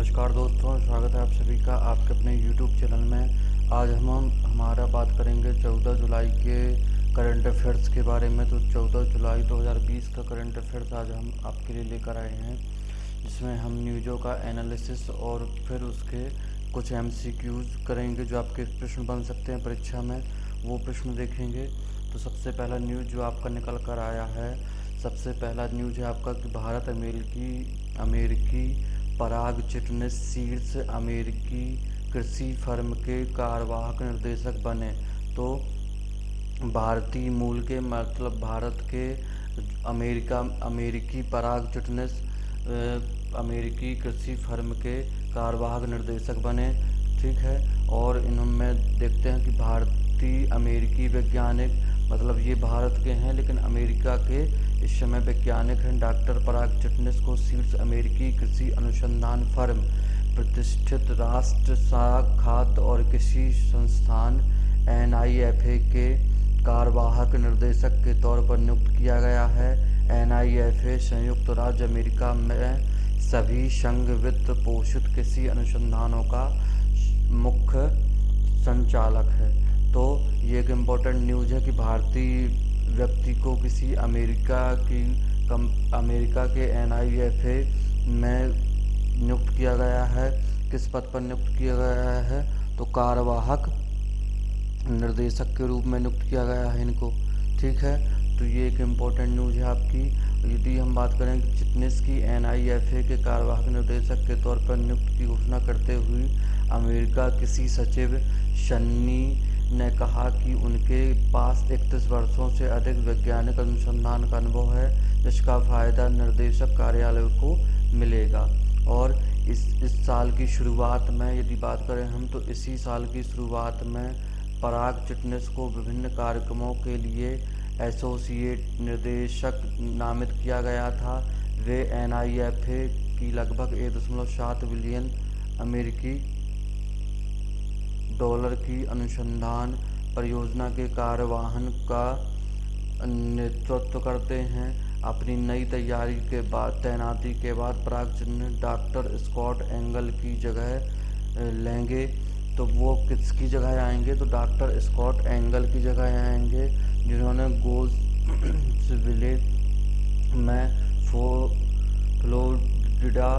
नमस्कार दोस्तों, स्वागत है आप सभी का आपके अपने YouTube चैनल में। आज हम हमारा बात करेंगे 14 जुलाई के करंट अफेयर्स के बारे में। तो 14 जुलाई 2020 का करंट अफेयर्स आज हम आपके लिए लेकर आए हैं, जिसमें हम न्यूज़ों का एनालिसिस और फिर उसके कुछ MCQs करेंगे जो आपके प्रश्न बन सकते हैं परीक्षा में, वो प्रश्न देखेंगे। तो सबसे पहला न्यूज़ जो आपका निकल कर आया है, सबसे पहला न्यूज़ है आपका कि भारत अमेरिकी पराग चिटनिस सीड्स अमेरिकी कृषि फर्म के कार्यवाहक निर्देशक बने। तो भारतीय मूल के मतलब भारत के अमेरिकी पराग चिटनिस अमेरिकी कृषि फर्म के कार्यवाहक निर्देशक बने। ठीक है, और इनमें देखते हैं कि भारतीय अमेरिकी वैज्ञानिक, मतलब ये भारत के हैं लेकिन अमेरिका के इस समय वैज्ञानिक हैं, डॉक्टर पराग चिटनिस को सीड्स अमेरिकी कृषि अनुसंधान फर्म, प्रतिष्ठित राष्ट्र खाद्य और कृषि संस्थान NIFA के कार्यवाहक निर्देशक के तौर पर नियुक्त किया गया है। NIFA संयुक्त राज्य अमेरिका में सभी संघ वित्त पोषित कृषि अनुसंधानों का मुख्य संचालक है। तो ये एक इम्पोर्टेंट न्यूज़ है कि भारतीय व्यक्ति को किसी अमेरिका के NIFA में नियुक्त किया गया है। किस पद पर नियुक्त किया गया है? तो कार्यवाहक निर्देशक के रूप में नियुक्त किया गया है इनको। ठीक है, तो ये एक इम्पोर्टेंट न्यूज़ है आपकी। यदि हम बात करें कि चिटनिस की NIFA के कार्यवाहक निर्देशक के तौर पर नियुक्ति की घोषणा करते हुए अमेरिका कृषि सचिव सन्नी ने कहा कि उनके पास 31 वर्षों से अधिक वैज्ञानिक अनुसंधान का अनुभव है, जिसका फायदा निर्देशक कार्यालय को मिलेगा। और इस साल की शुरुआत में यदि बात करें हम, तो इसी साल की शुरुआत में पराग चिटनिस को विभिन्न कार्यक्रमों के लिए एसोसिएट निर्देशक नामित किया गया था। वे NIFA की लगभग 1.7 बिलियन अमेरिकी डॉलर की अनुसंधान परियोजना के कार्यवाहन का नेतृत्व करते हैं। अपनी नई तैनाती के बाद पराग चिटनिस डॉक्टर स्कॉट एंगल की जगह लेंगे। तो वो किसकी जगह आएंगे? तो डॉक्टर स्कॉट एंगल की जगह आएंगे, जिन्होंने गोल्ड्सविले में फ्लोरिडा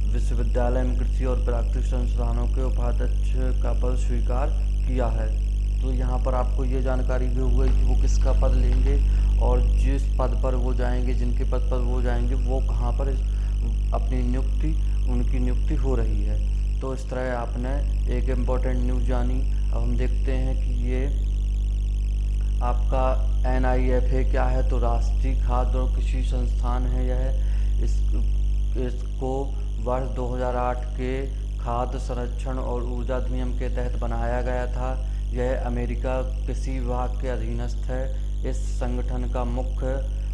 विश्वविद्यालय में कृषि और प्राकृतिक संसाधनों के उपाध्यक्ष का पद स्वीकार किया है। तो यहाँ पर आपको ये जानकारी भी हुई कि वो किसका पद लेंगे और जिस पद पर वो जाएंगे, जिनके पद पर वो जाएंगे, वो कहाँ पर उनकी नियुक्ति हो रही है। तो इस तरह आपने एक इम्पोर्टेंट न्यूज़ जानी। अब हम देखते हैं कि ये आपका NIFA क्या है। तो राष्ट्रीय खाद्य और कृषि संस्थान है यह। इसको वर्ष 2008 के खाद्य संरक्षण और ऊर्जा अधिनियम के तहत बनाया गया था। यह अमेरिका कृषि विभाग के अधीनस्थ है। इस संगठन का मुख्य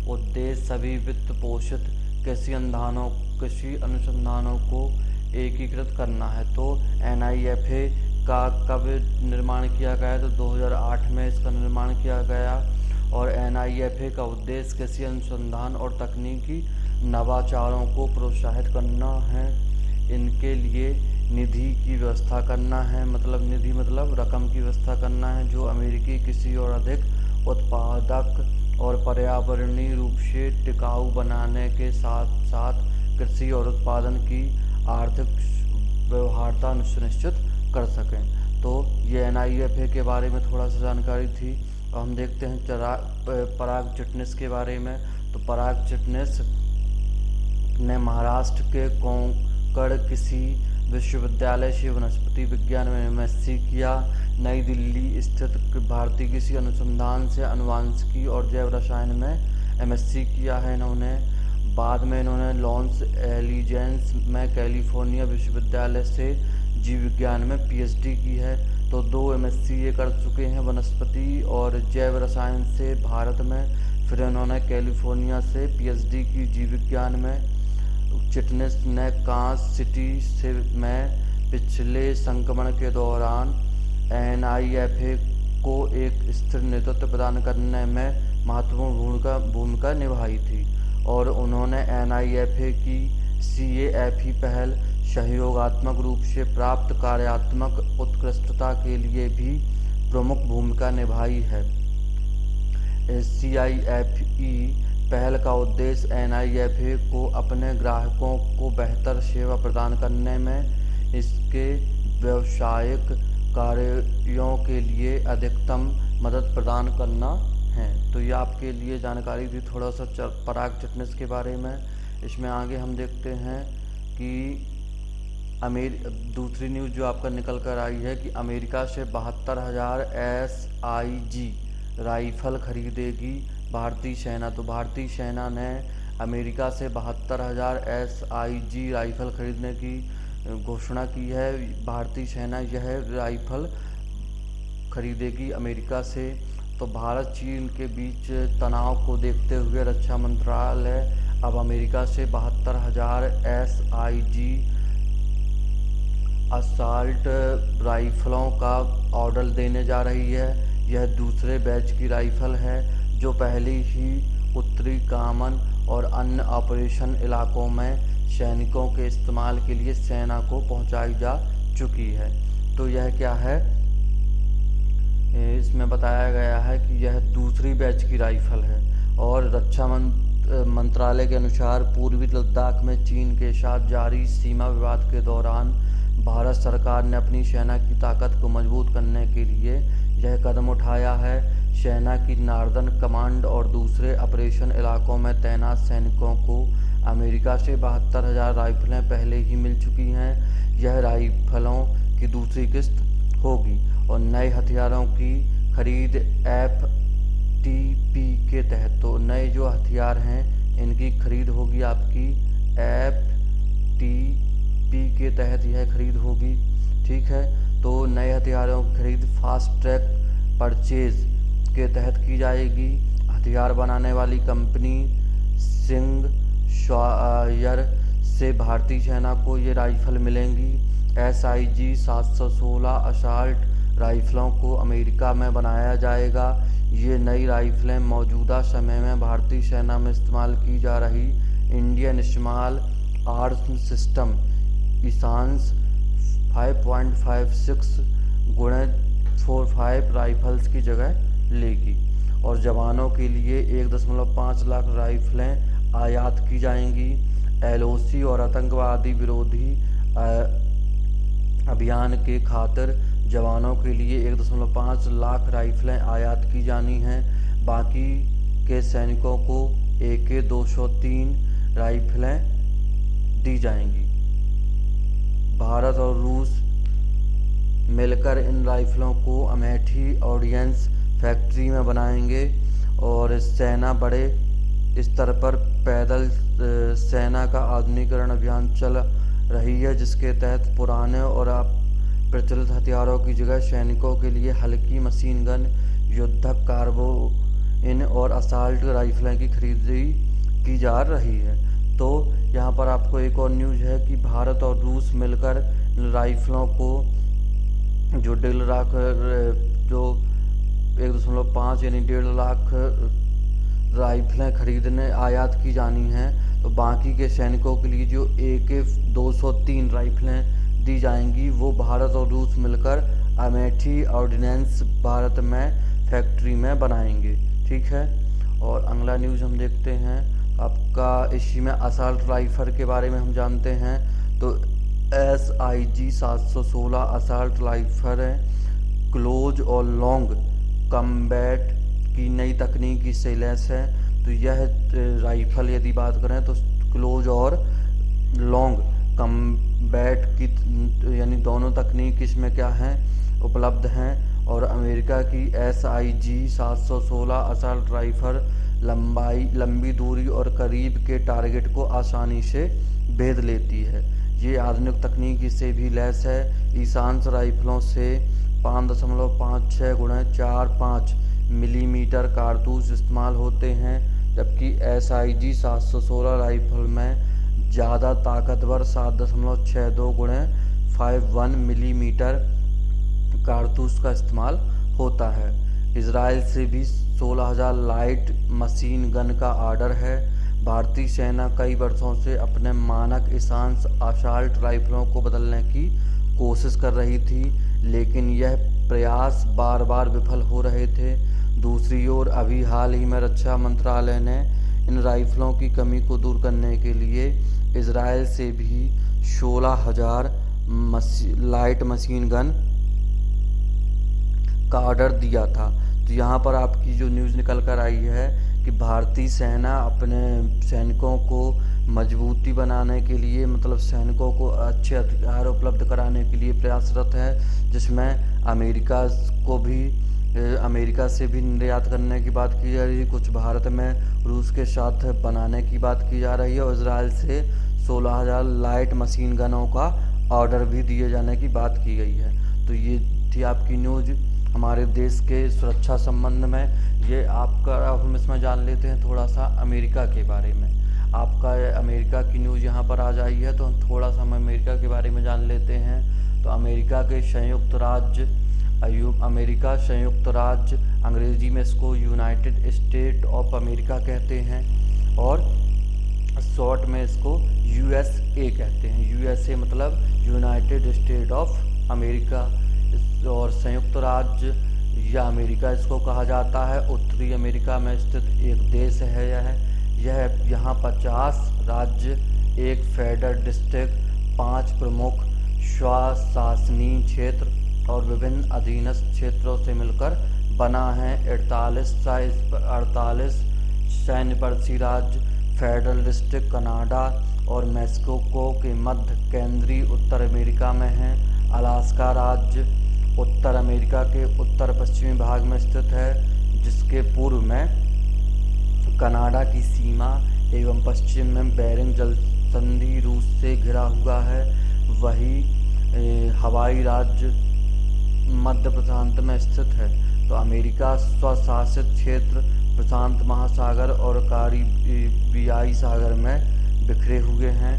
उद्देश्य सभी वित्त पोषित कृषि अनुसंधानों को एकीकृत करना है। तो NIFA का कब निर्माण किया गया? तो 2008 में इसका निर्माण किया गया। और NIFA का उद्देश्य कृषि अनुसंधान और तकनीकी नवाचारों को प्रोत्साहित करना है। इनके लिए निधि की व्यवस्था करना है, मतलब रकम की व्यवस्था करना है, जो अमेरिकी कृषि और अधिक उत्पादक और पर्यावरणीय रूप से टिकाऊ बनाने के साथ साथ कृषि और उत्पादन की आर्थिक व्यवहार्यता सुनिश्चित कर सकें। तो ये NIFA के बारे में थोड़ा सा जानकारी थी। हम देखते हैं पराग चिटनिस के बारे में। तो पराग चिटनिस ने महाराष्ट्र के कोंकण कृषि विश्वविद्यालय से वनस्पति विज्ञान में MSc किया। नई दिल्ली स्थित भारतीय कृषि अनुसंधान से अनुवांशिकी और जैव रसायन में MSc किया है इन्होंने। बाद में इन्होंने लॉस एंजिल्स में कैलिफोर्निया विश्वविद्यालय से जीव विज्ञान में PhD की है। तो 2 MSc ये कर चुके हैं वनस्पति और जैव रसायन से भारत में। फिर इन्होंने कैलिफोर्निया से PhD की जीव विज्ञान में। चिटनिस ने कांस सिटी में पिछले संक्रमण के दौरान NIFA को एक स्थिर नेतृत्व प्रदान करने में महत्वपूर्ण भूमिका निभाई थी। और उन्होंने NIFA की CAFE पहल सहयोगात्मक रूप से प्राप्त कार्यात्मक उत्कृष्टता के लिए भी प्रमुख भूमिका निभाई है। CIFE पहल का उद्देश्य NIFA को अपने ग्राहकों को बेहतर सेवा प्रदान करने में इसके व्यावसायिक कार्यों के लिए अधिकतम मदद प्रदान करना है। तो ये आपके लिए जानकारी थी थोड़ा सा पराग फिटनेस के बारे में। इसमें आगे हम देखते हैं कि दूसरी न्यूज़ जो आपका निकल कर आई है कि अमेरिका से 72,000 SIG राइफल खरीदेगी भारतीय सेना। तो भारतीय सेना ने अमेरिका से 72,000 SIG राइफल खरीदने की घोषणा की है। भारतीय सेना यह राइफल खरीदेगी अमेरिका से। तो भारत चीन के बीच तनाव को देखते हुए रक्षा मंत्रालय अब अमेरिका से 72,000 SIG असॉल्ट राइफलों का ऑर्डर देने जा रही है। यह दूसरे बैच की राइफल है जो पहले ही उत्तरी कमान और अन्य ऑपरेशन इलाकों में सैनिकों के इस्तेमाल के लिए सेना को पहुंचाई जा चुकी है। तो यह क्या है, इसमें बताया गया है कि यह दूसरी बैच की राइफल है। और रक्षा मंत्रालय के अनुसार पूर्वी लद्दाख में चीन के साथ जारी सीमा विवाद के दौरान भारत सरकार ने अपनी सेना की ताकत को मजबूत करने के लिए यह कदम उठाया है। सेना की नॉर्दर्न कमांड और दूसरे ऑपरेशन इलाकों में तैनात सैनिकों को अमेरिका से 72,000 राइफलें पहले ही मिल चुकी हैं। यह राइफलों की दूसरी किस्त होगी और नए हथियारों की खरीद FTP के तहत। तो नए जो हथियार हैं इनकी खरीद होगी आपकी FTP के तहत यह खरीद होगी। ठीक है, तो नए हथियारों की खरीद फास्ट ट्रैक परचेज के तहत की जाएगी। हथियार बनाने वाली कंपनी सिंग शॉयर से भारतीय सेना को ये राइफल मिलेंगी। SIG 716 असॉल्ट राइफलों को अमेरिका में बनाया जाएगा। ये नई राइफलें मौजूदा समय में भारतीय सेना में इस्तेमाल की जा रही Indian small arms system INSAS 5.56x45 rifles की जगह लेगी और जवानों के लिए 1.5 लाख राइफलें आयात की जाएंगी। LOC और आतंकवादी विरोधी अभियान के खातिर जवानों के लिए 1.5 लाख राइफलें आयात की जानी हैं। बाकी के सैनिकों को AK-203 राइफलें दी जाएंगी। भारत और रूस मिलकर इन राइफलों को अमेठी ऑर्डिनेंस फैक्ट्री में बनाएंगे और सेना बड़े स्तर पर पैदल सेना का आधुनिकीकरण अभियान चल रही है, जिसके तहत पुराने और प्रचलित हथियारों की जगह सैनिकों के लिए हल्की मशीन गन, युद्धक कार्बाइन और असॉल्ट राइफलें की खरीदी की जा रही है। तो यहाँ पर आपको एक और न्यूज़ है कि भारत और रूस मिलकर राइफलों को जो 1.5 लाख जो 1.5 यानी 1.5 लाख राइफलें खरीदने आयात की जानी हैं। तो बाकी के सैनिकों के लिए जो AK-203 राइफलें दी जाएंगी वो भारत और रूस मिलकर अमेठी ऑर्डिनेंस भारत में फैक्ट्री में बनाएंगे। ठीक है, और अगला न्यूज़ हम देखते हैं आपका इसी में असॉल्ट राइफल के बारे में हम जानते हैं। तो SIG 716 असॉल्ट राइफल क्लोज और लॉन्ग कम्बैट की नई तकनीक से लैस है। तो यह राइफल यदि बात करें तो क्लोज और लॉन्ग कम्बैट की यानी दोनों तकनीक इसमें क्या हैं उपलब्ध हैं। और अमेरिका की SIG 716 असॉल्ट राइफल लंबी दूरी और करीब के टारगेट को आसानी से भेद लेती है। ये आधुनिक तकनीक से भी लैस है। ईशांस राइफलों से 5.56x45 मिलीमीटर कारतूस इस्तेमाल होते हैं, जबकि SIG 716 राइफल में ज़्यादा ताकतवर 7.62x51 मिलीमीटर कारतूस का इस्तेमाल होता है। इजराइल से भी 16,000 लाइट मशीन गन का ऑर्डर है। भारतीय सेना कई वर्षों से अपने मानक इशांस असॉल्ट राइफलों को बदलने की कोशिश कर रही थी, लेकिन यह प्रयास बार बार विफल हो रहे थे। दूसरी ओर अभी हाल ही में रक्षा मंत्रालय ने इन राइफलों की कमी को दूर करने के लिए इजराइल से भी 16,000 लाइट मशीन गन का ऑर्डर दिया था। तो यहाँ पर आपकी जो न्यूज़ निकल कर आई है कि भारतीय सेना अपने सैनिकों को मजबूती बनाने के लिए, मतलब सैनिकों को अच्छे हथियार उपलब्ध कराने के लिए प्रयासरत है, जिसमें अमेरिका से भी निर्यात करने की बात की जा रही है, कुछ भारत में रूस के साथ बनाने की बात की जा रही है, और इजराइल से 16,000 लाइट मशीन गनों का ऑर्डर भी दिए जाने की बात की गई है। तो ये थी आपकी न्यूज़ हमारे देश के सुरक्षा संबंध में। ये आपका, अब हम इसमें जान लेते हैं थोड़ा सा अमेरिका के बारे में। आपका अमेरिका की न्यूज़ यहाँ पर आ जाई है, तो हम थोड़ा सा हम अमेरिका के बारे में जान लेते हैं। तो अमेरिका संयुक्त राज्य, अंग्रेजी में इसको यूनाइटेड स्टेट ऑफ अमेरिका कहते हैं, और शॉर्ट में इसको USA कहते हैं। USA मतलब यूनाइटेड स्टेट ऑफ अमेरिका, और संयुक्त राज्य या अमेरिका इसको कहा जाता है। उत्तरी अमेरिका में स्थित एक देश है यह यहाँ 50 राज्य, एक फेडरल डिस्ट्रिक्ट, 5 प्रमुख स्वशासनीय क्षेत्र और विभिन्न अधीनस्थ क्षेत्रों से मिलकर बना है। 48 सैन्य राज्य फेडरल डिस्ट्रिक्ट कनाडा और मैक्सिको के मध्य केंद्रीय उत्तर अमेरिका में है। अलास्का राज्य उत्तर अमेरिका के उत्तर पश्चिमी भाग में स्थित है, जिसके पूर्व में कनाडा की सीमा एवं पश्चिम में बेरिंग जलसंधि रूस से घिरा हुआ है। वही हवाई राज्य मध्य प्रशांत में स्थित है। तो अमेरिका स्वशासित क्षेत्र प्रशांत महासागर और कैरिबियाई सागर में बिखरे हुए हैं।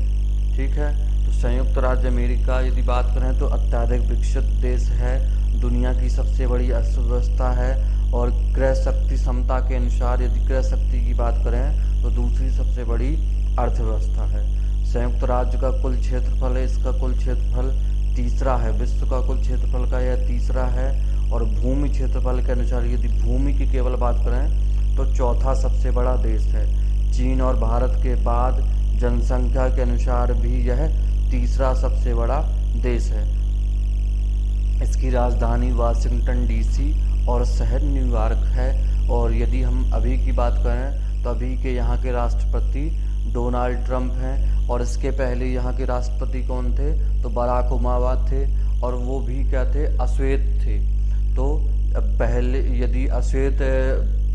ठीक है, तो संयुक्त राज्य अमेरिका यदि बात करें तो अत्यधिक विकसित देश है, दुनिया की सबसे बड़ी अर्थव्यवस्था है, और क्रय शक्ति क्षमता के अनुसार यदि क्रय शक्ति की बात करें तो दूसरी सबसे बड़ी अर्थव्यवस्था है। संयुक्त राज्य का कुल क्षेत्रफल है, इसका कुल क्षेत्रफल तीसरा है, विश्व का कुल क्षेत्रफल का यह तीसरा है। और भूमि क्षेत्रफल के अनुसार यदि भूमि की केवल बात करें तो चौथा सबसे बड़ा देश है। चीन और भारत के बाद जनसंख्या के अनुसार भी यह तीसरा सबसे बड़ा देश है। इसकी राजधानी वाशिंगटन DC और शहर न्यूयॉर्क है। और यदि हम अभी की बात करें तो अभी के यहाँ के राष्ट्रपति डोनाल्ड ट्रंप हैं, और इसके पहले यहाँ के राष्ट्रपति कौन थे, तो बराक ओबामा थे, और वो भी क्या थे, अश्वेत थे। तो पहले यदि अश्वेत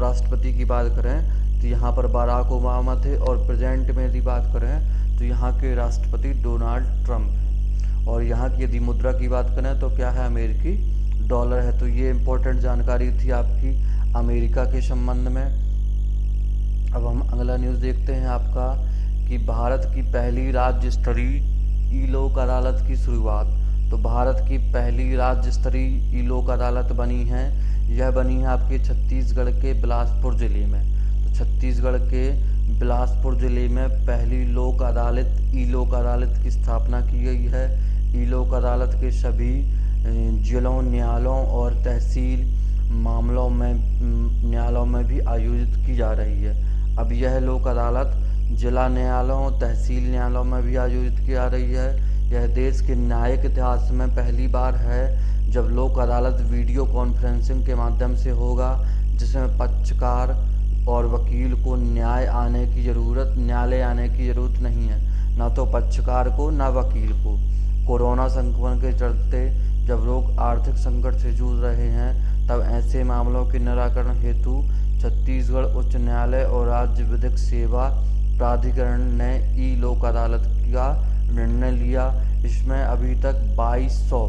राष्ट्रपति की बात करें तो यहाँ पर बराक ओबामा थे, और प्रेजेंट में यदि बात करें तो यहाँ के राष्ट्रपति डोनाल्ड ट्रंप हैं। और यहाँ की यदि मुद्रा की बात करें तो क्या है, अमेरिकी डॉलर है। तो ये इम्पोर्टेंट जानकारी थी आपकी अमेरिका के संबंध में। अब हम अगला न्यूज़ देखते हैं आपका कि भारत की पहली राज्य स्तरीय ई-लोक अदालत की शुरुआत। तो भारत की पहली राज्य स्तरीय ई-लोक अदालत बनी है, यह बनी है आपके छत्तीसगढ़ के बिलासपुर जिले में। तो छत्तीसगढ़ के बिलासपुर जिले में पहली लोक अदालत ई-लोक अदालत की स्थापना की गई है। ई-लोक अदालत के सभी जिलों, न्यायालयों और तहसील न्यायालयों में भी आयोजित की जा रही है। अब यह लोक अदालत जिला न्यायालयों, तहसील न्यायालयों में भी आयोजित की जा रही है। यह देश के न्यायिक इतिहास में पहली बार है जब लोक अदालत वीडियो कॉन्फ्रेंसिंग के माध्यम से होगा, जिसमें पक्षकार और वकील को न्यायालय आने की ज़रूरत नहीं है, न तो पक्षकार को न वकील को। कोरोना संक्रमण के चलते जब लोग आर्थिक संकट से जूझ रहे हैं, तब ऐसे मामलों के निराकरण हेतु छत्तीसगढ़ उच्च न्यायालय और राज्य विधिक सेवा प्राधिकरण ने ई-लोक अदालत का निर्णय लिया। इसमें अभी तक 2200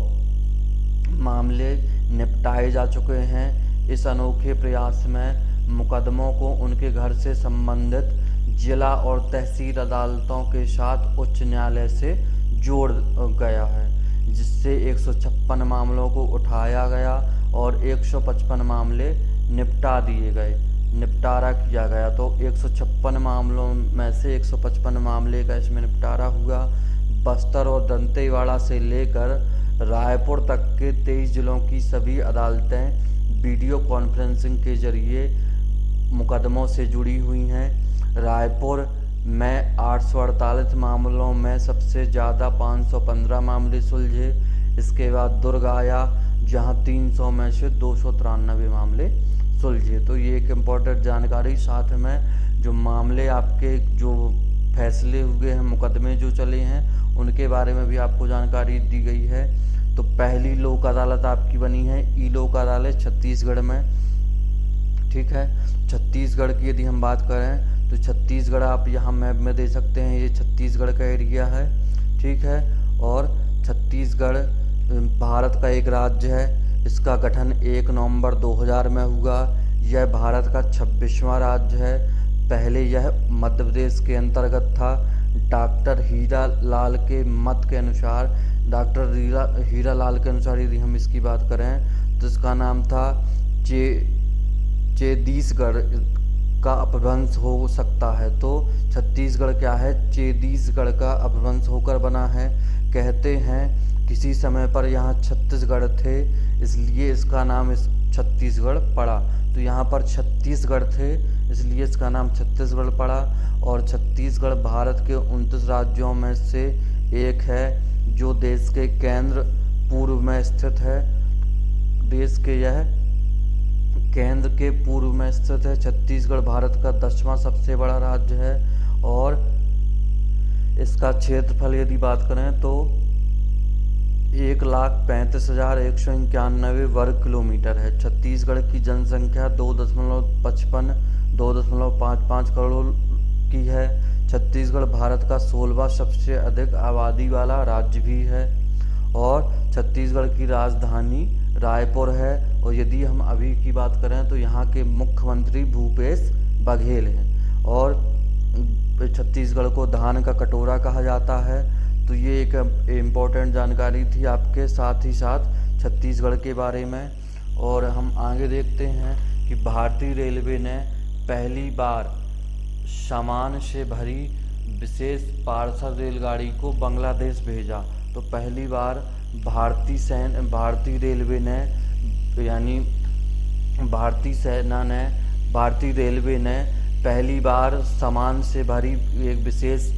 मामले निपटाए जा चुके हैं। इस अनोखे प्रयास में मुकदमों को उनके घर से संबंधित जिला और तहसील अदालतों के साथ उच्च न्यायालय से जोड़ गया है, जिससे 156 मामलों को उठाया गया और 155 मामले निपटा दिए गए। निपटारा किया गया। तो 156 मामलों में से 155 मामले का इसमें निपटारा हुआ। बस्तर और दंतेवाड़ा से लेकर रायपुर तक के 23 जिलों की सभी अदालतें वीडियो कॉन्फ्रेंसिंग के जरिए मुकदमों से जुड़ी हुई हैं। रायपुर में 848 मामलों में सबसे ज़्यादा 515 मामले सुलझे। इसके बाद दुर्ग आया, जहां 300 में से 293 मामले सुलझे। तो ये एक इम्पोर्टेंट जानकारी। साथ में जो मामले आपके जो फैसले हुए हैं, मुकदमे जो चले हैं, उनके बारे में भी आपको जानकारी दी गई है। तो पहली लोक अदालत आपकी बनी है ई लोक अदालत छत्तीसगढ़ में। ठीक है, छत्तीसगढ़ की यदि हम बात करें तो छत्तीसगढ़ आप यहाँ मैप में दे सकते हैं, ये छत्तीसगढ़ का एरिया है। ठीक है, और छत्तीसगढ़ भारत का एक राज्य है। इसका गठन 1 नवंबर 2000 में हुआ। यह भारत का 26वां राज्य है। पहले यह मध्य प्रदेश के अंतर्गत था। डॉक्टर हीरा लाल के मत के अनुसार, डॉक्टर हीरा लाल के अनुसार यदि हम इसकी बात करें तो इसका नाम था छत्तीसगढ़ का अपभ्रंश हो सकता है। तो छत्तीसगढ़ क्या है, छत्तीसगढ़ का अपभ्रंश होकर बना है। कहते हैं किसी समय पर यहाँ छत्तीसगढ़ थे, इसलिए इसका नाम छत्तीसगढ़ पड़ा। तो यहाँ पर छत्तीसगढ़ थे, इसलिए इसका नाम छत्तीसगढ़ पड़ा। और छत्तीसगढ़ भारत के 29 राज्यों में से एक है जो देश के केंद्र पूर्व में स्थित है। देश के यह केंद्र के पूर्व में स्थित है। छत्तीसगढ़ भारत का 10वां सबसे बड़ा राज्य है और इसका क्षेत्रफल यदि बात करें तो 1,35,191 वर्ग किलोमीटर है। छत्तीसगढ़ की जनसंख्या 2.55 करोड़ की है। छत्तीसगढ़ भारत का 16वां सबसे अधिक आबादी वाला राज्य भी है और छत्तीसगढ़ की राजधानी रायपुर है। और यदि हम अभी की बात करें तो यहाँ के मुख्यमंत्री भूपेश बघेल हैं और छत्तीसगढ़ को धान का कटोरा कहा जाता है। तो ये एक इम्पोर्टेंट जानकारी थी आपके साथ ही साथ छत्तीसगढ़ के बारे में। और हम आगे देखते हैं कि भारतीय रेलवे ने पहली बार सामान से भरी विशेष पार्सल रेलगाड़ी को बांग्लादेश भेजा। तो पहली बार भारतीय रेलवे ने यानी भारतीय रेलवे ने पहली बार सामान से भरी एक विशेष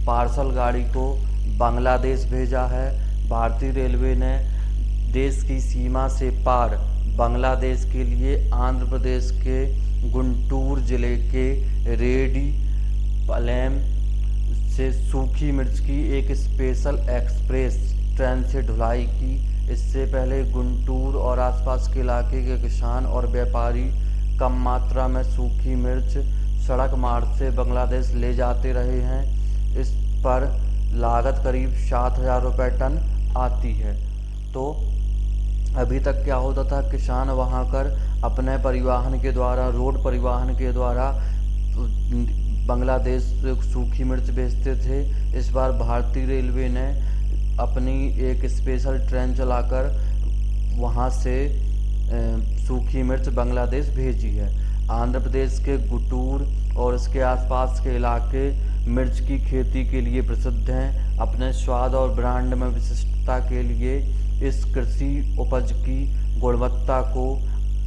पार्सल गाड़ी को बांग्लादेश भेजा है। भारतीय रेलवे ने देश की सीमा से पार बांग्लादेश के लिए आंध्र प्रदेश के गुंटूर जिले के रेडी पालेम से सूखी मिर्च की एक स्पेशल एक्सप्रेस ट्रेन से ढुलाई की। इससे पहले गुंटूर और आसपास के इलाके के किसान और व्यापारी कम मात्रा में सूखी मिर्च सड़क मार्ग से बांग्लादेश ले जाते रहे हैं। इस पर लागत करीब 7,000 रुपये टन आती है। तो अभी तक क्या होता था, किसान वहां कर अपने परिवहन के द्वारा, रोड परिवहन के द्वारा बांग्लादेश सूखी मिर्च भेजते थे। इस बार भारतीय रेलवे ने अपनी एक स्पेशल ट्रेन चलाकर वहां से सूखी मिर्च बांग्लादेश भेजी है। आंध्र प्रदेश के गुंटूर और इसके आसपास के इलाके मिर्च की खेती के लिए प्रसिद्ध हैं। अपने स्वाद और ब्रांड में विशिष्टता के लिए इस कृषि उपज की गुणवत्ता को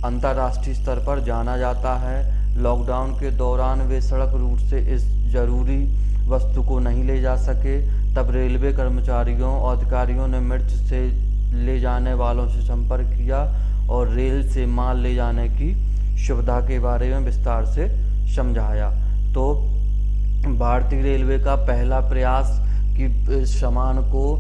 अंतर्राष्ट्रीय स्तर पर जाना जाता है। लॉकडाउन के दौरान वे सड़क रूट से इस जरूरी वस्तु को नहीं ले जा सके, तब रेलवे कर्मचारियों और अधिकारियों ने मिर्च से ले जाने वालों से संपर्क किया और रेल से माल ले जाने की सुविधा के बारे में विस्तार से समझाया। तो भारतीय रेलवे का पहला प्रयास कि सामान को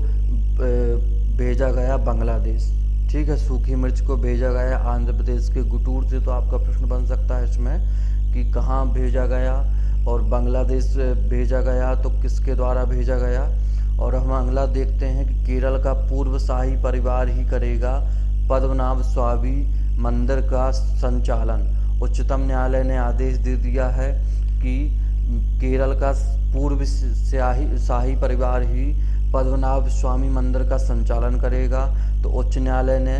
भेजा गया बांग्लादेश। ठीक है, सूखी मिर्च को भेजा गया आंध्र प्रदेश के गुंटूर से। तो आपका प्रश्न बन सकता है इसमें कि कहाँ भेजा गया और बांग्लादेश भेजा गया तो किसके द्वारा भेजा गया। और हम अगला देखते हैं कि केरल का पूर्व शाही परिवार ही करेगा पद्मनाभ स्वामी मंदिर का संचालन। उच्चतम न्यायालय ने आदेश दे दिया है कि केरल का पूर्व शाही परिवार ही पद्मनाभ स्वामी मंदिर का संचालन करेगा। तो उच्च न्यायालय ने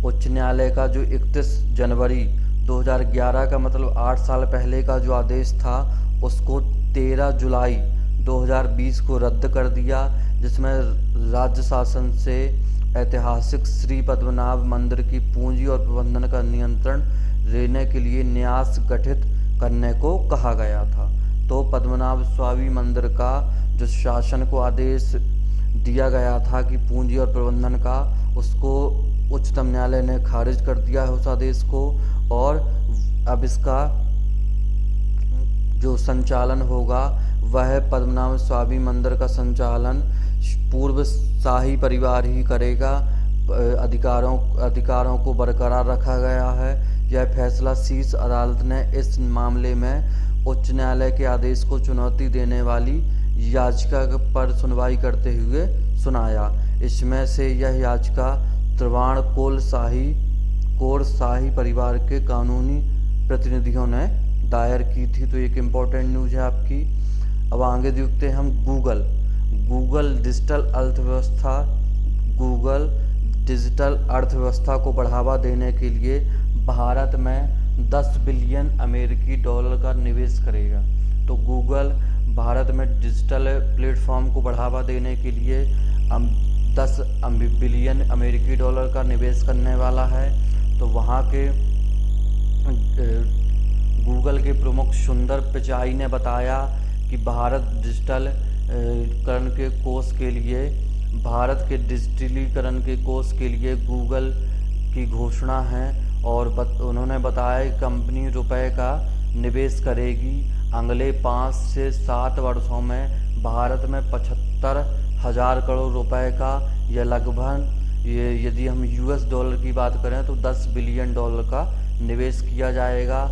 उच्च न्यायालय का जो 31 जनवरी 2011 का मतलब 8 साल पहले का जो आदेश था, उसको 13 जुलाई 2020 को रद्द कर दिया, जिसमें राज्य शासन से ऐतिहासिक श्री पद्मनाभ मंदिर की पूंजी और प्रबंधन का नियंत्रण लेने के लिए न्यास गठित करने को कहा गया था। तो पद्मनाभ स्वामी मंदिर का जो शासन को आदेश दिया गया था कि पूंजी और प्रबंधन का, उसको उच्चतम न्यायालय ने खारिज कर दिया है उस आदेश को, और अब इसका जो संचालन होगा वह पद्मनाभ स्वामी मंदिर का संचालन पूर्व शाही परिवार ही करेगा। अधिकारों को बरकरार रखा गया है। यह फैसला शीर्ष अदालत ने इस मामले में उच्च न्यायालय के आदेश को चुनौती देने वाली याचिका पर सुनवाई करते हुए सुनाया। इसमें से यह याचिका त्रावणकोर शाही परिवार के कानूनी प्रतिनिधियों ने दायर की थी। तो एक इम्पोर्टेंट न्यूज है आपकी। अब आगे देखते हैं हम गूगल डिजिटल अर्थव्यवस्था को बढ़ावा देने के लिए भारत में 10 बिलियन अमेरिकी डॉलर का निवेश करेगा। तो गूगल भारत में डिजिटल प्लेटफॉर्म को बढ़ावा देने के लिए 10 बिलियन अमेरिकी डॉलर का निवेश करने वाला है। तो वहाँ के गूगल के प्रमुख सुंदर पिचाई ने बताया कि भारत के डिजिटलीकरण के कोष के लिए गूगल की घोषणा है, और उन्होंने बताया कि कंपनी रुपए का निवेश करेगी। अगले 5 से 7 वर्षों में भारत में 75,000 करोड़ रुपए का, यह लगभग यदि हम यूएस डॉलर की बात करें तो 10 बिलियन डॉलर का निवेश किया जाएगा।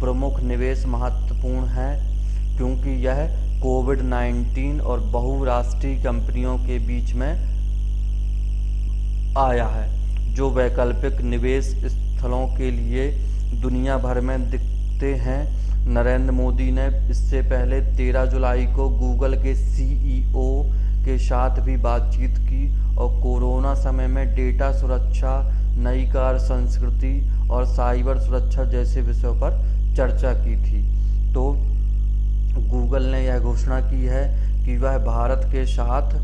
प्रमुख निवेश महत्वपूर्ण है क्योंकि यह कोविड-19 और बहुराष्ट्रीय कंपनियों के बीच में आया है, जो वैकल्पिक निवेश स्थलों के लिए दुनिया भर में दिखते हैं। नरेंद्र मोदी ने इससे पहले 13 जुलाई को गूगल के सीईओ के साथ भी बातचीत की और कोरोना समय में डेटा सुरक्षा, नई कार्य संस्कृति और साइबर सुरक्षा जैसे विषयों पर चर्चा की थी। तो गूगल ने यह घोषणा की है कि वह भारत के साथ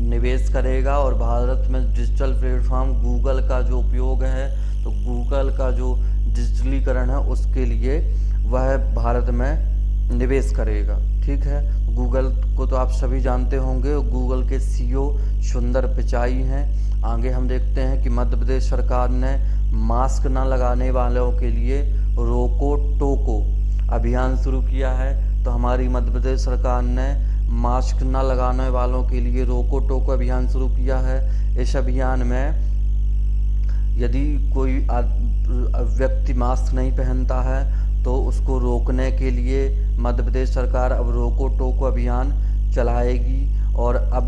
निवेश करेगा, और भारत में डिजिटल प्लेटफॉर्म गूगल का जो उपयोग है, तो गूगल का जो डिजिटलीकरण है उसके लिए वह भारत में निवेश करेगा। ठीक है, गूगल को तो आप सभी जानते होंगे, गूगल के सीईओ सुंदर पिचाई हैं। आगे हम देखते हैं कि मध्य प्रदेश सरकार ने मास्क न लगाने वालों के लिए रोको टोको अभियान शुरू किया है। तो हमारी मध्य प्रदेश सरकार ने मास्क न लगाने वालों के लिए रोको टोको अभियान शुरू किया है। इस अभियान में यदि कोई व्यक्ति मास्क नहीं पहनता है तो उसको रोकने के लिए मध्य प्रदेश सरकार अब रोको टोको अभियान चलाएगी, और अब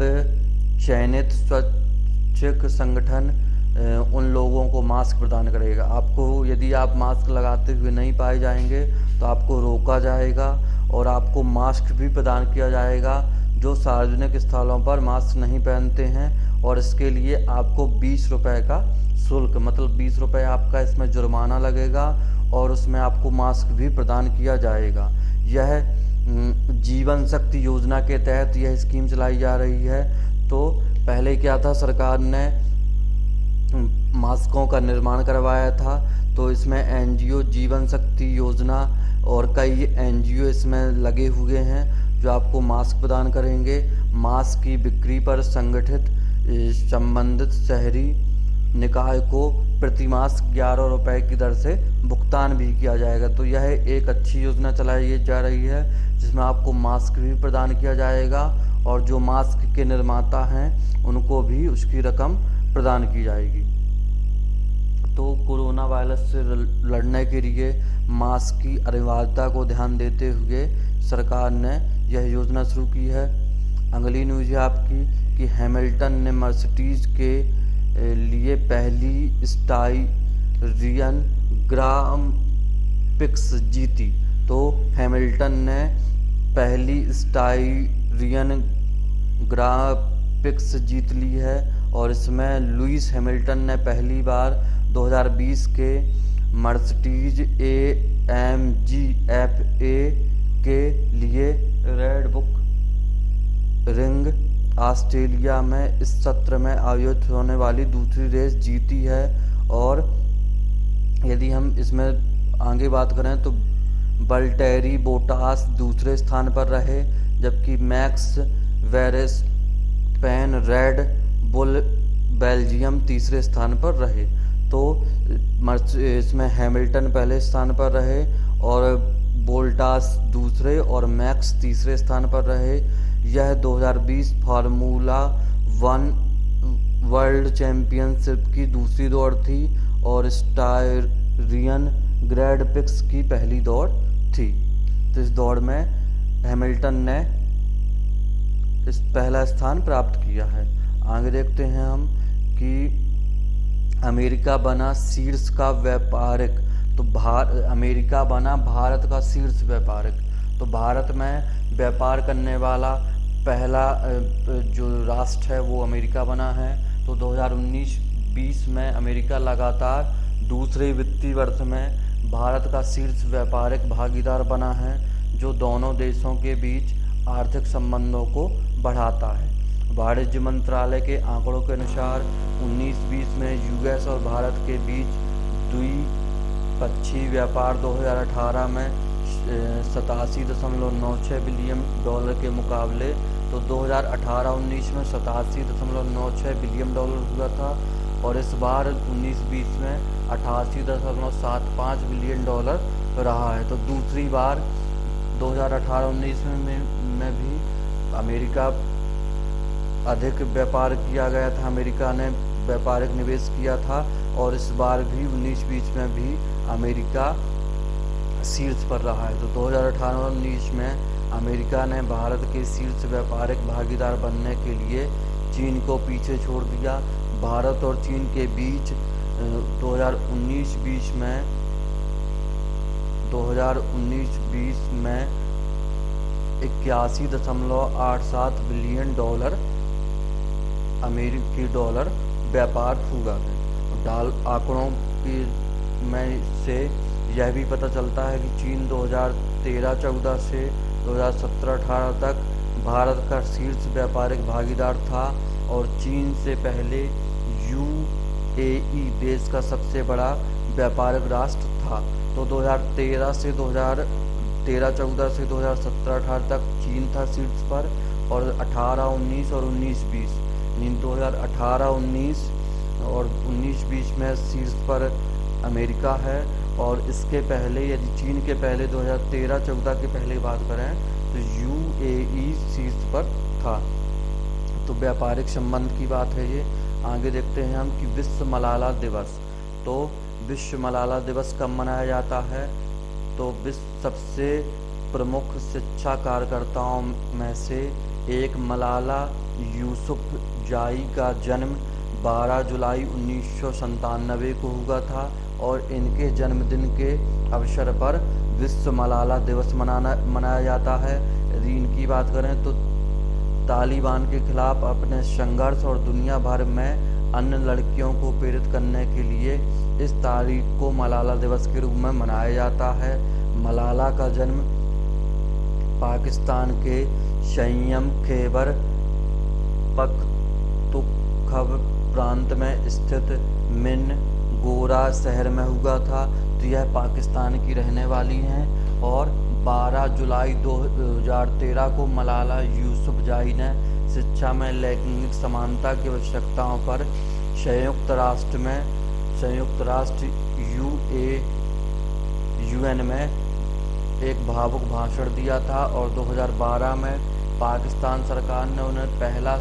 चयनित स्वैच्छिक संगठन उन लोगों को मास्क प्रदान करेगा। आपको यदि आप मास्क लगाते हुए नहीं पाए जाएंगे तो आपको रोका जाएगा, और आपको मास्क भी प्रदान किया जाएगा जो सार्वजनिक स्थलों पर मास्क नहीं पहनते हैं, और इसके लिए आपको 20 रुपये का शुल्क, मतलब 20 रुपये आपका इसमें जुर्माना लगेगा, और उसमें आपको मास्क भी प्रदान किया जाएगा। यह जीवन शक्ति योजना के तहत यह स्कीम चलाई जा रही है। तो पहले क्या था, सरकार ने मास्कों का निर्माण करवाया था, तो इसमें एनजीओ जीवन शक्ति योजना और कई एनजीओ इसमें लगे हुए हैं जो आपको मास्क प्रदान करेंगे। मास्क की बिक्री पर संबंधित शहरी निकाय को प्रति मास्क 11 रुपये की दर से भुगतान भी किया जाएगा। तो यह एक अच्छी योजना चलाई जा रही है जिसमें आपको मास्क भी प्रदान किया जाएगा, और जो मास्क के निर्माता हैं उनको भी उसकी रकम प्रदान की जाएगी। तो कोरोना वायरस से लड़ने के लिए मास्क की अनिवार्यता को ध्यान देते हुए सरकार ने यह योजना शुरू की है। अगली न्यूज़ है आपकी कि हैमिल्टन ने मर्सिडीज के लिए पहली स्टाइरियन ग्रां प्रिक्स जीती। तो हैमिल्टन ने पहली स्टाइरियन ग्रां प्रिक्स जीत ली है, और इसमें लुइस हैमिल्टन ने पहली बार 2020 के मर्सिडीज AMG FA के लिए रेड बुल रिंग ऑस्ट्रेलिया में इस सत्र में आयोजित होने वाली दूसरी रेस जीती है। और यदि हम इसमें आगे बात करें तो वल्टेरी बोटास दूसरे स्थान पर रहे, जबकि max Verstappen red bull Belgium तीसरे स्थान पर रहे। तो इसमें हैमिल्टन पहले स्थान पर रहे और बोल्टास दूसरे और मैक्स तीसरे स्थान पर रहे। यह 2020 फार्मूला 1 वर्ल्ड चैंपियनशिप की दूसरी दौड़ थी और स्टायरियन ग्रैंड प्रिक्स की पहली दौड़ थी। तो इस दौड़ में हैमिल्टन ने इस पहला स्थान प्राप्त किया है। आगे देखते हैं हम कि अमेरिका बना शीर्ष का व्यापारिक, तो अमेरिका बना भारत का शीर्ष व्यापारिक। तो भारत में व्यापार करने वाला पहला जो राष्ट्र है वो अमेरिका बना है। तो 2019-20 में अमेरिका लगातार दूसरे वित्तीय वर्ष में भारत का शीर्ष व्यापारिक भागीदार बना है, जो दोनों देशों के बीच आर्थिक संबंधों को बढ़ाता है। वाणिज्य मंत्रालय के आंकड़ों के अनुसार 19-20 में यूएस और भारत के बीच द्विपक्षीय व्यापार 2018 में 87.96 बिलियन डॉलर के मुकाबले तो 2018-19 में 87.96 बिलियन डॉलर हुआ था और इस बार 19-20 में 88.75 बिलियन डॉलर रहा है। तो दूसरी बार 2018-19 में भी अमेरिका अधिक व्यापार किया गया था, अमेरिका ने व्यापारिक निवेश किया था और इस बार भी 19-20 में भी अमेरिका शीर्ष पर रहा है। तो 2018-19 में अमेरिका ने भारत के शीर्ष व्यापारिक भागीदार बनने के लिए चीन को पीछे छोड़ दिया। भारत और चीन के बीच 2019-20 में 81.87 बिलियन डॉलर अमेरिकी डॉलर व्यापार हुआ है। आंकड़ों की में से यह भी पता चलता है कि चीन 2013-14 से 2017-18 तक भारत का शीर्ष व्यापारिक भागीदार था और चीन से पहले UAE देश का सबसे बड़ा व्यापारिक राष्ट्र था। तो 2013-14 से 2017-18 तक चीन था शीर्ष पर और 18-19 और 19-20 2018-19 और 19-20 में शीर्ष पर अमेरिका है। और इसके पहले यदि चीन के पहले 2013-14 की पहले बात करें तो UAE शीर्ष पर था। तो व्यापारिक संबंध की बात है ये। आगे देखते हैं हम कि विश्व मलाला दिवस। तो विश्व मलाला दिवस कब मनाया जाता है? तो विश्व सबसे प्रमुख शिक्षा कार्यकर्ताओं में से एक मलाला यूसुफजाई का जन्म 12 जुलाई 1997 को हुआ था और इनके जन्मदिन के अवसर पर विश्व मलाला दिवस मनाया जाता है। यदि इनकी बात करें तो तालिबान के खिलाफ अपने संघर्ष और दुनिया भर में अन्य लड़कियों को प्रेरित करने के लिए इस तारीख को मलाला दिवस के रूप में मनाया जाता है। मलाला का जन्म पाकिस्तान के शय्यम खैबर पख्तूनख्वा प्रांत में स्थित मिन गोरा शहर में हुआ था। तो यह पाकिस्तान की रहने वाली हैं और 12 जुलाई 2013 को मलाला यूसुफजाई ने शिक्षा में लैंगिक समानता की आवश्यकताओं पर संयुक्त राष्ट्र UN में एक भावुक भाषण दिया था और 2012 में पाकिस्तान सरकार ने उन्हें पहला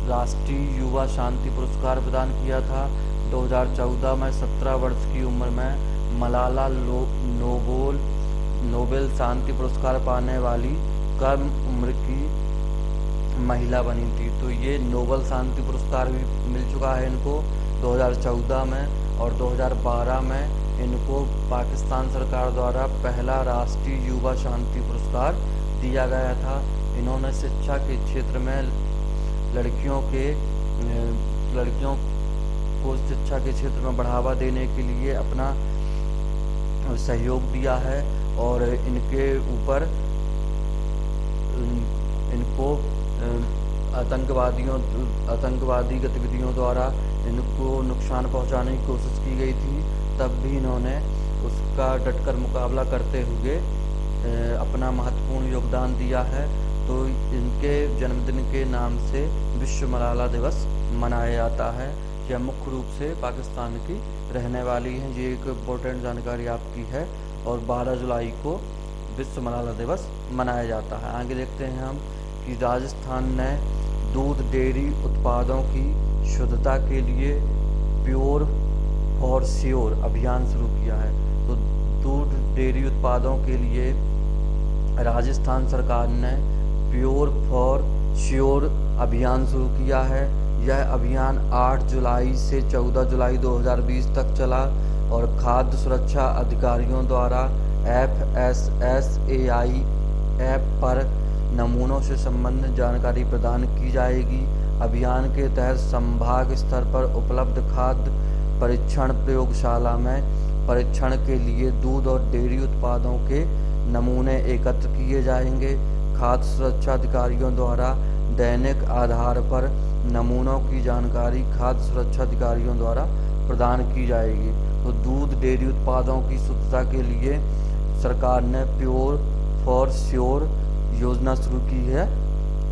राष्ट्रीय युवा शांति पुरस्कार प्रदान किया था। 2014 में 17 वर्ष की उम्र में मलाला नोबेल शांति पुरस्कार पाने वाली कम उम्र की महिला बनी थी। तो ये नोबेल शांति पुरस्कार भी मिल चुका है इनको 2014 में और 2012 में इनको पाकिस्तान सरकार द्वारा पहला राष्ट्रीय युवा शांति पुरस्कार दिया गया था। इन्होंने शिक्षा के क्षेत्र में लड़कियों को शिक्षा के क्षेत्र में बढ़ावा देने के लिए अपना सहयोग दिया है और इनके ऊपर इनको आतंकवादी गतिविधियों द्वारा इनको नुकसान पहुंचाने की कोशिश की गई थी, तब भी इन्होंने उसका डटकर मुकाबला करते हुए अपना महत्वपूर्ण योगदान दिया है। तो इनके जन्मदिन के नाम से विश्व मलाला दिवस मनाया जाता है। यह मुख्य रूप से पाकिस्तान की रहने वाली हैं, ये एक इम्पोर्टेंट जानकारी आपकी है। और 12 जुलाई को विश्व मलाला दिवस मनाया जाता है। आगे देखते हैं हम कि राजस्थान ने दूध डेयरी उत्पादों की शुद्धता के लिए प्योर फॉर श्योर अभियान शुरू किया है। तो दूध डेयरी उत्पादों के लिए राजस्थान सरकार ने प्योर फॉर श्योर अभियान शुरू किया है। यह अभियान 8 जुलाई से 14 जुलाई 2020 तक चला और खाद्य सुरक्षा अधिकारियों द्वारा FSSAI ऐप पर नमूनों से संबंधित जानकारी प्रदान की जाएगी। अभियान के तहत संभाग स्तर पर उपलब्ध खाद्य परीक्षण प्रयोगशाला में परीक्षण के लिए दूध और डेयरी उत्पादों के नमूने एकत्र किए जाएंगे। खाद्य सुरक्षा अधिकारियों द्वारा दैनिक आधार पर नमूनों की जानकारी खाद्य सुरक्षा अधिकारियों द्वारा प्रदान की जाएगी। तो दूध डेयरी उत्पादों की शुद्धता के लिए सरकार ने प्योर फॉर श्योर योजना शुरू की है।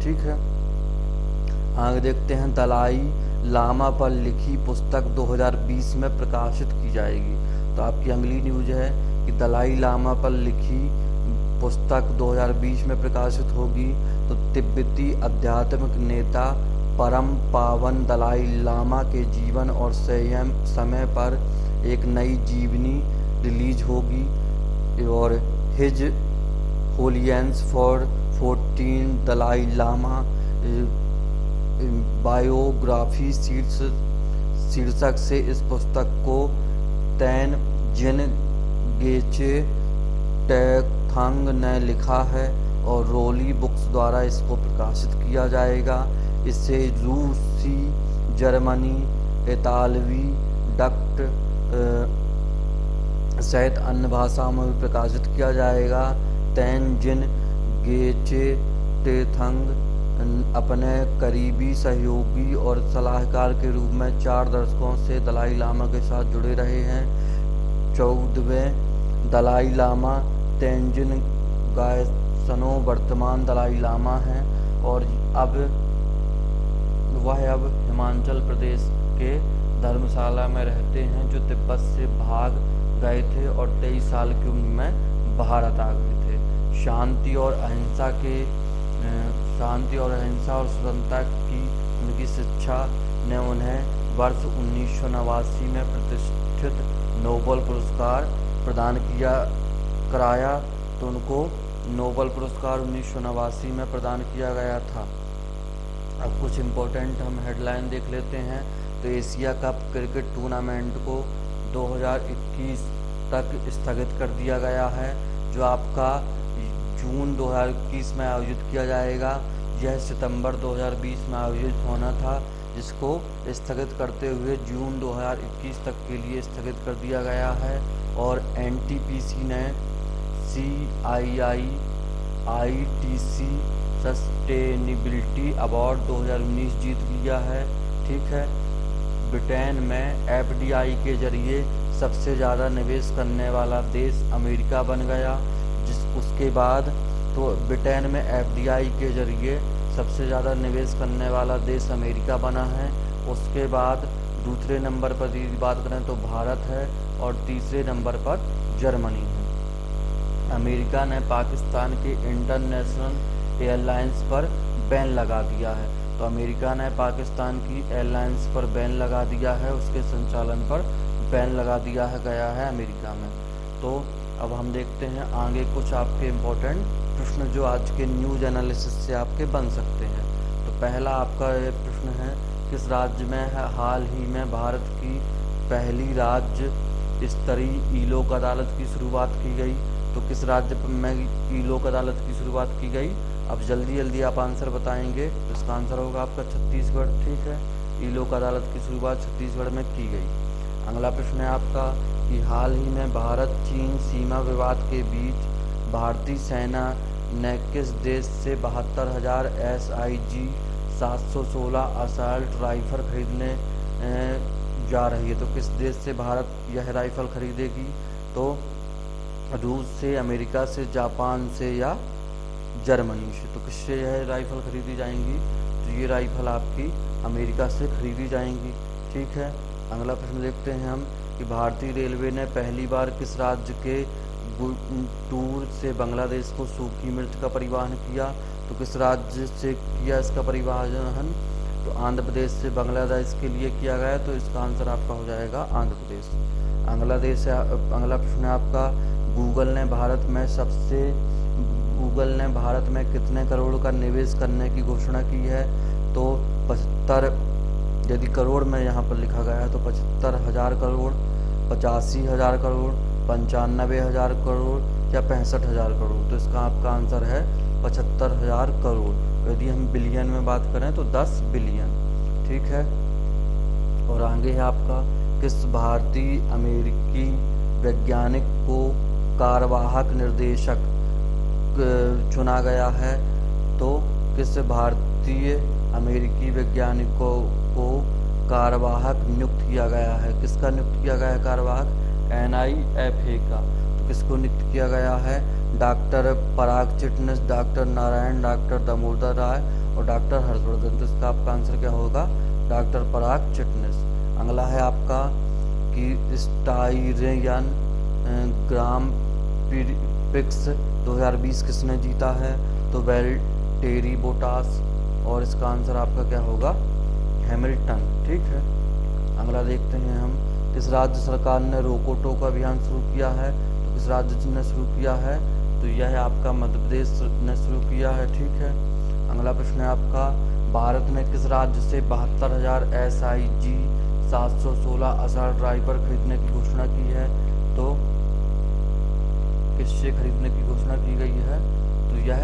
ठीक है, आगे देखते हैं। दलाई लामा पर लिखी पुस्तक 2020 में प्रकाशित की जाएगी। तो आपकी अगली न्यूज है कि दलाई लामा पर लिखी पुस्तक 2020 में प्रकाशित होगी। तो तिब्बती आध्यात्मिक नेता परम पावन दलाई लामा के जीवन और समय पर एक नई जीवनी रिलीज होगी और his holiness for 14 Dalai Lama biography शीर्षक से इस पुस्तक को तैन जिन गेचे टेथंग ने लिखा है और रोली बुक्स द्वारा इसको प्रकाशित किया जाएगा। इसे रूसी, जर्मनी, इतालवी, डच सहित अन्य भाषाओं में भी प्रकाशित किया जाएगा। तैन जिन गेचे टेथंग अपने करीबी सहयोगी और सलाहकार के रूप में 4 दशकों से दलाई लामा के साथ जुड़े रहे हैं। 14वें दलाई लामा तेंजिन गायत्सो वर्तमान दलाई लामा हैं और वह अब हिमाचल प्रदेश के धर्मशाला में रहते हैं, जो तिब्बत से भाग गए थे और 23 साल की उम्र में भारत आ गए थे। शांति और अहिंसा और स्वतंत्रता की उनकी शिक्षा ने उन्हें वर्ष 1989 में प्रतिष्ठित नोबेल पुरस्कार प्रदान कराया। तो उनको नोबेल पुरस्कार 1989 में प्रदान किया गया था। अब कुछ इम्पोर्टेंट हम हेडलाइन देख लेते हैं। तो एशिया कप क्रिकेट टूर्नामेंट को 2021 तक स्थगित कर दिया गया है, जो आपका जून 2021 में आयोजित किया जाएगा। यह सितंबर 2020 में आयोजित होना था, जिसको स्थगित करते हुए जून 2021 तक के लिए स्थगित कर दिया गया है। और NTPC ने CII ITC सस्टेनेबिलिटी अवार्ड 2019 जीत लिया है। ठीक है, ब्रिटेन में FDI के जरिए सबसे ज़्यादा निवेश करने वाला देश अमेरिका बन गया। उसके बाद तो ब्रिटेन में FDI के जरिए सबसे ज़्यादा निवेश करने वाला देश अमेरिका बना है। उसके बाद दूसरे नंबर पर यदि बात करें तो भारत है और तीसरे नंबर पर जर्मनी है। अमेरिका ने पाकिस्तान के इंटरनेशनल एयरलाइंस पर बैन लगा दिया है। तो अमेरिका ने पाकिस्तान की एयरलाइंस पर बैन लगा दिया है, उसके संचालन पर बैन लगा दिया गया है अमेरिका में। तो अब हम देखते हैं आगे कुछ आपके इम्पोर्टेंट प्रश्न जो आज के न्यूज़ एनालिसिस से आपके बन सकते हैं। तो पहला आपका ये प्रश्न है, किस राज्य में हाल ही में भारत की पहली राज्य स्तरीय ई लोक अदालत की शुरुआत की गई? तो किस राज्य में ई लोक अदालत की शुरुआत की गई? अब जल्दी जल्दी आप आंसर बताएंगे। तो इसका आंसर होगा आपका छत्तीसगढ़। ठीक है, ई लोक अदालत की शुरुआत छत्तीसगढ़ में की गई। अगला प्रश्न है आपका कि हाल ही में भारत चीन सीमा विवाद के बीच भारतीय सेना ने किस देश से 72,000 SIG 716 असॉल्ट राइफल खरीदने जा रही है। तो किस देश से भारत यह राइफल खरीदेगी? तो रूस से, अमेरिका से, जापान से या जर्मनी से। तो किससे यह राइफल खरीदी जाएंगी? तो ये राइफल आपकी अमेरिका से खरीदी जाएंगी। ठीक है, अगला प्रश्न देखते हैं हम कि भारतीय रेलवे ने पहली बार किस राज्य के गुंटूर से बांग्लादेश को सूखी मिर्च का परिवहन किया? तो किस राज्य से किया इसका परिवहन? तो आंध्र प्रदेश से बांग्लादेश के लिए किया गया। तो इसका आंसर आपका हो जाएगा आंध्र प्रदेश। अगला प्रश्न है आपका गूगल ने भारत में कितने करोड़ का निवेश करने की घोषणा की है? तो 75, यदि करोड़ में यहाँ पर लिखा गया है तो 75,000 करोड़, 85,000 करोड़, 95,000 करोड़ या 65,000 करोड़। तो इसका आपका आंसर है 75,000 करोड़। यदि हम बिलियन में बात करें तो 10 बिलियन। ठीक है, और आगे है आपका किस भारतीय अमेरिकी वैज्ञानिक को कार्यवाहक निर्देशक चुना गया है? तो किस भारतीय अमेरिकी वैज्ञानिकों को कार्यवाहक नियुक्त किया गया है? किसका नियुक्त किया गया है कार्यवाहक? NIFA का। तो किसको नियुक्त किया गया है? डॉक्टर पराग चिटनिस, डॉक्टर नारायण, डॉक्टर दामोदर राय और डॉक्टर हर्षवर्धन। तो इसका आपका आंसर क्या होगा? डॉक्टर पराग चिटनिस। अगला है आपका कि स्टाइरियन ग्राम प्रिक्स 2020 किसने जीता है? तो वैल्टेरी बोटास। और इसका आंसर आपका क्या होगा? हैमिल्टन। ठीक है, अगला देखते हैं हम किस राज्य सरकार ने रोको टोको अभियान शुरू किया है? तो किस राज्य ने शुरू किया है? तो यह आपका मध्य प्रदेश ने शुरू किया है। ठीक है, अगला प्रश्न है आपका भारत ने किस राज्य से 72,000 SIG 716 असॉल्ट राइफल खरीदने की घोषणा की है? तो किससे खरीदने की घोषणा की गई है? तो यह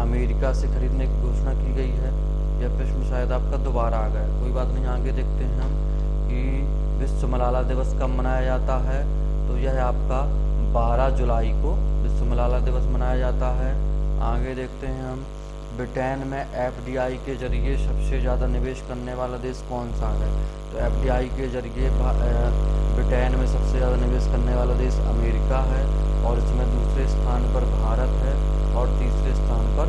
अमेरिका से खरीदने की घोषणा की गई है। यह प्रश्न शायद आपका दोबारा आ गया, कोई बात नहीं। आगे देखते हैं हम कि विश्व मलाला दिवस कब मनाया जाता है? तो यह आपका 12 जुलाई को विश्व मलाला दिवस मनाया जाता है। आगे देखते हैं हम ब्रिटेन में FDI के जरिए सबसे ज़्यादा निवेश करने वाला देश कौन सा है? तो FDI के जरिए ब्रिटेन में सबसे ज़्यादा निवेश करने वाला देश अमेरिका है और इसमें दूसरे स्थान पर भारत है और तीसरे स्थान पर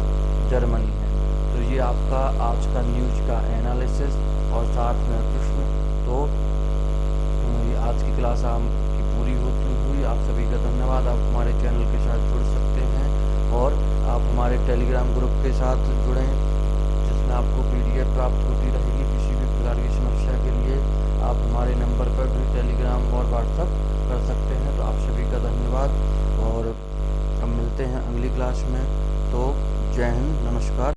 जर्मनी है। तो ये आपका आज का न्यूज का एनालिसिस और साथ में प्रश्न। तो ये आज की क्लास आपकी पूरी होती हुई। आप सभी का धन्यवाद। आप हमारे चैनल के साथ जुड़ सकते हैं और आप हमारे टेलीग्राम ग्रुप के साथ जुड़ें जिसमें आपको PDF प्राप्त होती रहेगी। किसी भी प्रकार की समस्या के लिए आप हमारे नंबर पर भी टेलीग्राम और व्हाट्सएप कर सकते हैं। तो आप सभी का धन्यवाद और हम मिलते हैं अगली क्लास में। तो जय हिंद, नमस्कार।